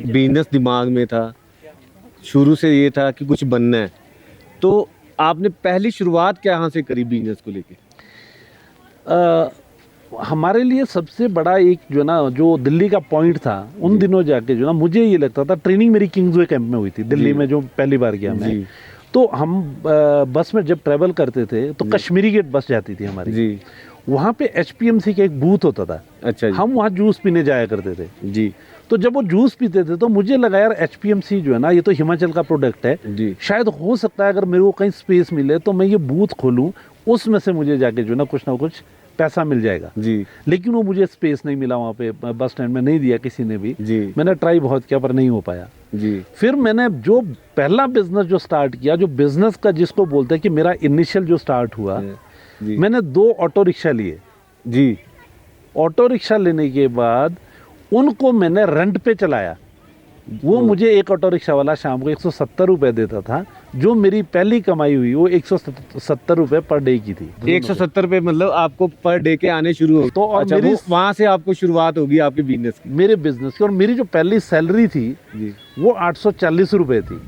Business दिमाग में था, शुरू से ये था कि कुछ बनना है। तो आपने पहली शुरुआत क्या यहाँ से करी बिजनेस को लेके? अ, हमारे लिए सबसे बड़ा एक जो ना जो दिल्ली का पॉइंट था उन दिनों जाके जो ना मुझे ये लगता था, ट्रेनिंग मेरी किंग्सवे कैंप में हुई थी दिल्ली में, जो पहली बार गया मैं। जी तो हम बस में जब ट्रैवल करते थे तो कश्मीरी गेट बस जाती थी हमारी। जी। वहाँ पे एचपीएमसी का एक बूथ होता था। अच्छा जी। हम वहाँ जूस पीने जाया करते थे। जी तो जब वो जूस पीते थे तो मुझे लगा यार एचपीएमसी जो है ना, ये तो हिमाचल का प्रोडक्ट है, जी शायद हो सकता है अगर मेरे को कहीं स्पेस मिले तो मैं ये बूथ खोलूँ, उसमें से मुझे जाके जो ना कुछ पैसा मिल जाएगा। जी लेकिन वो मुझे स्पेस नहीं मिला वहाँ पे, बस स्टैंड में नहीं दिया किसी ने भी। जी मैंने ट्राई बहुत किया पर नहीं हो पाया। जी फिर मैंने जो पहला बिजनेस जो स्टार्ट किया, जो बिजनेस का जिसको बोलते हैं कि मेरा इनिशियल जो स्टार्ट हुआ, जी मैंने 2 ऑटो रिक्शा लिए। जी। ऑटो रिक्शा लेने के बाद उनको मैंने रेंट पे चलाया। वो मुझे एक ऑटो रिक्शा वाला शाम को 170 रुपये देता था, जो मेरी पहली कमाई हुई वो 170 रुपये पर डे की थी। 170 रुपये मतलब आपको पर डे के आने शुरू हो? तो और अच्छा, मेरी वहाँ से आपको शुरुआत होगी आपके बिजनेस की? मेरे बिजनेस की, और मेरी जो पहली सैलरी थी जी वो 840 रुपये थी,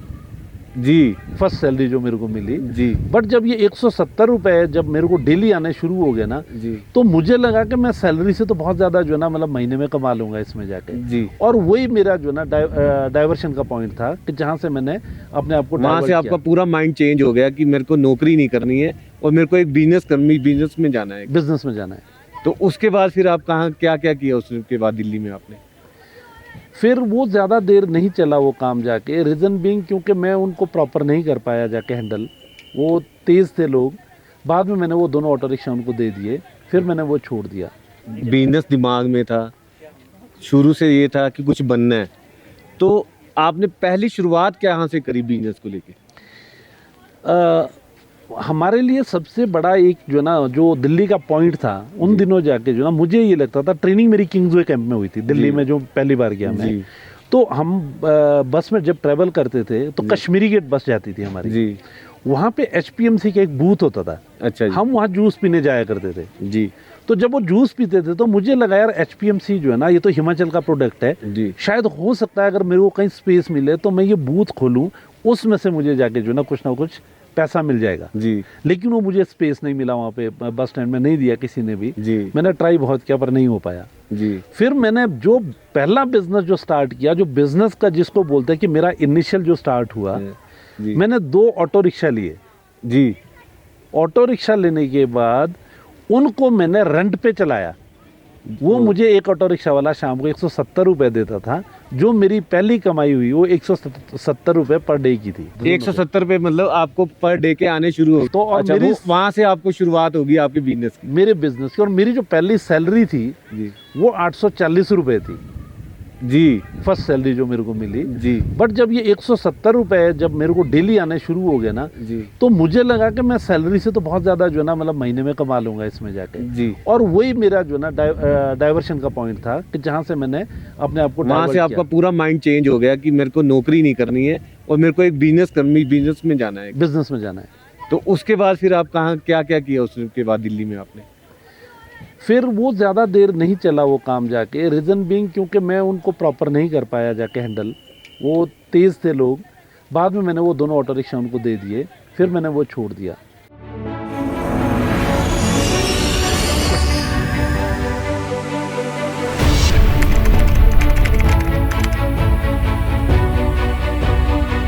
जी फर्स्ट सैलरी जो मेरे को मिली। जी बट जब ये 170 रुपये जब मेरे को डेली आने शुरू हो गए ना, जी तो मुझे लगा कि मैं सैलरी से तो बहुत ज़्यादा जो है ना, मतलब महीने में कमा लूँगा इसमें जाके। जी। और वही मेरा जो ना डाइवर्शन का पॉइंट था कि जहाँ से मैंने अपने आप को वहाँ से divert आपका पूरा माइंड चेंज हो गया कि मेरे को नौकरी नहीं करनी है और मेरे को एक बिजनेस में जाना है। किया, बिजनेस में जाना है। तो उसके बाद फिर आप कहाँ क्या क्या किया उसके बाद दिल्ली में आपने? फिर वो ज़्यादा देर नहीं चला वो काम जाके, रीज़न बीइंग क्योंकि मैं उनको प्रॉपर नहीं कर पाया जाके हैंडल। वो तेज़ थे लोग। बाद में मैंने वो दोनों ऑटो रिक्शा उनको दे दिए, फिर मैंने वो छोड़ दिया। बिजनेस दिमाग में था, शुरू से ये था कि कुछ बनना है। तो आपने पहली शुरुआत क्या यहाँ से करी बिजनेस को लेके? अ, हमारे लिए सबसे बड़ा एक जो ना जो दिल्ली का पॉइंट था उन दिनों जाके जो ना मुझे ये लगता था, ट्रेनिंग मेरी किंग्सवे कैंप में हुई थी दिल्ली में, जो पहली बार गया मैं। जी तो हम बस में जब ट्रैवल करते थे तो कश्मीरी गेट बस जाती थी हमारी। जी। वहाँ पे एचपीएमसी का एक बूथ होता था। अच्छा जी। हम वहाँ जूस पीने जाया करते थे। जी तो जब वो जूस पीते थे तो मुझे लगा यार एचपीएमसी जो है ना, ये तो हिमाचल का प्रोडक्ट है, जी शायद हो सकता है अगर मेरे को कहीं स्पेस मिले तो मैं ये बूथ खोलूँ, उसमें से मुझे जाके जो ना कुछ पैसा मिल जाएगा। जी लेकिन वो मुझे स्पेस नहीं मिला वहाँ पे, बस स्टैंड में नहीं दिया किसी ने भी। जी मैंने ट्राई बहुत किया पर नहीं हो पाया। जी फिर मैंने जो पहला बिजनेस जो स्टार्ट किया, जो बिजनेस का जिसको बोलते हैं कि मेरा इनिशियल जो स्टार्ट हुआ, जी मैंने 2 ऑटो रिक्शा लिए। जी ऑटो रिक्शा लेने के बाद उनको मैंने रेंट पे चलाया। वो मुझे एक ऑटो रिक्शा वाला शाम को 170 रुपये देता था, जो मेरी पहली कमाई हुई वो 170 रुपये पर डे की थी। 170 रुपये मतलब आपको पर डे के आने शुरू हो? तो और अच्छा, मेरी वहाँ से आपको शुरुआत होगी आपके बिजनेस की? मेरे बिजनेस की, और मेरी जो पहली सैलरी थी जी वो 840 रुपये थी, जी फर्स्ट सैलरी जो मेरे को मिली। जी बट जब ये 170 रुपये जब मेरे को डेली आने शुरू हो गए ना, जी तो मुझे लगा कि मैं सैलरी से तो बहुत ज़्यादा जो है ना, मतलब महीने में कमा लूँगा इसमें जाके। जी। और वही मेरा जो ना डाइवर्शन का पॉइंट था कि जहाँ से मैंने अपने आप को वहाँ divert से आपका किया। पूरा माइंड चेंज हो गया कि मेरे को नौकरी नहीं करनी है और मेरे को एक बिजनेस में जाना है। बिजनेस में जाना है। तो उसके बाद फिर आप कहाँ क्या क्या किया उसके बाद दिल्ली में आपने? फिर वो ज़्यादा देर नहीं चला वो काम जाके, रीज़न बीइंग क्योंकि मैं उनको प्रॉपर नहीं कर पाया जाके हैंडल। वो तेज़ थे लोग। बाद में मैंने वो दोनों ऑटो रिक्शा उनको दे दिए, फिर मैंने वो छोड़ दिया।